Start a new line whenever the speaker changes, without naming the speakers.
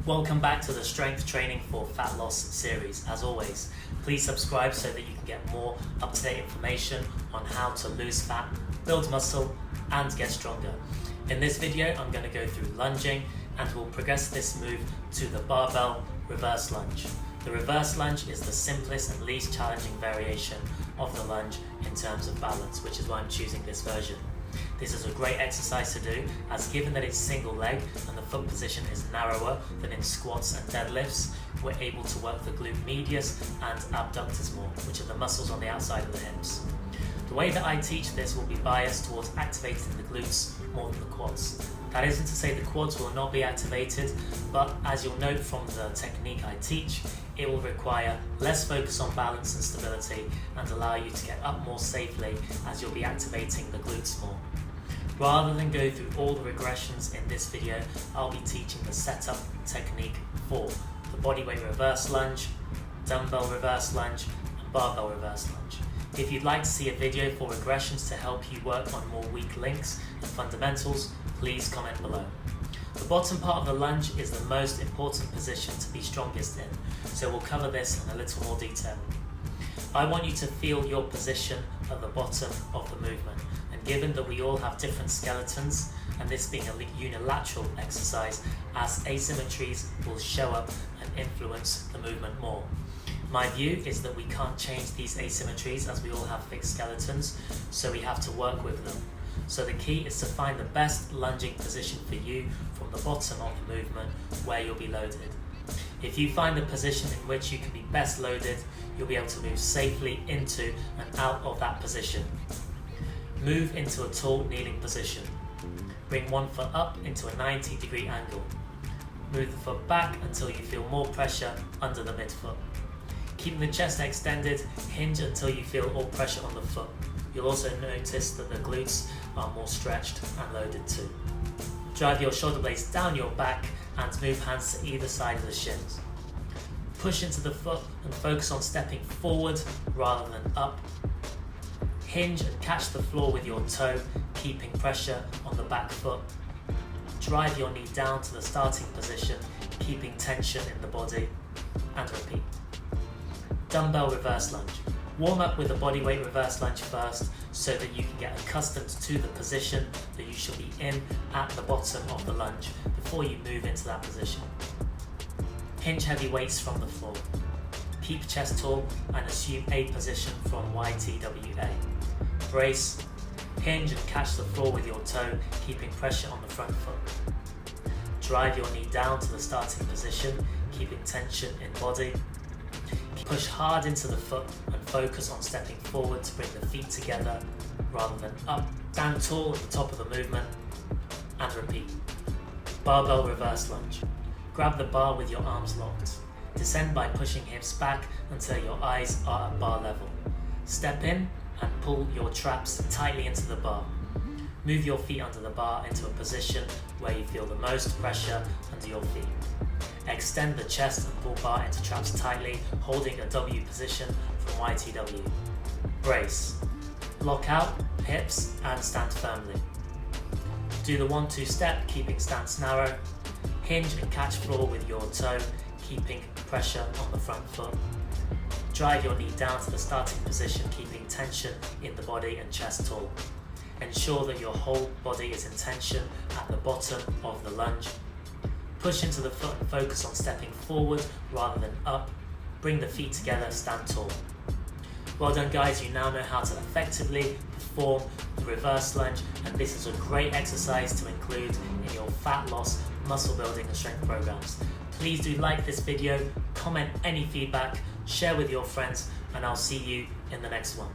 Welcome back to the Strength Training for Fat Loss series. As always, please subscribe so that you can get more up-to-date information on how to lose fat, build muscle, and get stronger. In this video, I'm going to go through lunging, and we'll progress this move to the barbell reverse lunge. The reverse lunge is the simplest and least challenging variation of the lunge in terms of balance, which is why I'm choosing this version. This is a great exercise to do, as given that it's single leg and the foot position is narrower than in squats and deadlifts, we're able to work the glute medius and abductors more, which are the muscles on the outside of the hips. The way that I teach this will be biased towards activating the glutes more than the quads. That isn't to say the quads will not be activated, but as you'll note from the technique I teach, it will require less focus on balance and stability and allow you to get up more safely, as you'll be activating the glutes more. Rather than go through all the regressions in this video, I'll be teaching the setup technique for the bodyweight reverse lunge, dumbbell reverse lunge, and barbell reverse lunge. If you'd like to see a video for regressions to help you work on more weak links and fundamentals, please comment below. The bottom part of the lunge is the most important position to be strongest in, so we'll cover this in a little more detail. I want you to feel your position at the bottom of the movement, and given that we all have different skeletons, and this being a unilateral exercise, as asymmetries will show up and influence the movement more. My view is that we can't change these asymmetries as we all have fixed skeletons, so we have to work with them. So the key is to find the best lunging position for you from the bottom of the movement where you'll be loaded. If you find the position in which you can be best loaded, you'll be able to move safely into and out of that position. Move into a tall kneeling position. Bring one foot up into a 90-degree angle. Move the foot back until you feel more pressure under the midfoot. Keeping the chest extended, hinge until you feel all pressure on the foot. You'll also notice that the glutes are more stretched and loaded too. Drive your shoulder blades down your back and move hands to either side of the shins. Push into the foot and focus on stepping forward rather than up. Hinge and catch the floor with your toe, keeping pressure on the back foot. Drive your knee down to the starting position, keeping tension in the body, and repeat. Dumbbell reverse lunge. Warm up with a bodyweight reverse lunge first so that you can get accustomed to the position that you should be in at the bottom of the lunge before you move into that position. Hinge heavy weights from the floor. Keep chest tall and assume a position from YTWA. Brace, hinge and catch the floor with your toe, keeping pressure on the front foot. Drive your knee down to the starting position, keeping tension in body. Push hard into the foot and focus on stepping forward to bring the feet together rather than up. Stand tall at the top of the movement and repeat. Barbell reverse lunge. Grab the bar with your arms locked. Descend by pushing hips back until your eyes are at bar level. Step in and pull your traps tightly into the bar. Move your feet under the bar into a position where you feel the most pressure under your feet. Extend the chest and pull bar into traps tightly, holding a W position from YTW. Brace. Lock out, hips, and stand firmly. Do the 1-2 step, keeping stance narrow. Hinge and catch floor with your toe, keeping pressure on the front foot. Drive your knee down to the starting position, keeping tension in the body and chest tall. Ensure that your whole body is in tension at the bottom of the lunge. Push into the foot and focus on stepping forward rather than up. Bring the feet together, stand tall. Well done guys, you now know how to effectively perform the reverse lunge, and this is a great exercise to include in your fat loss, muscle building and strength programs. Please do like this video, comment any feedback, share with your friends, and I'll see you in the next one.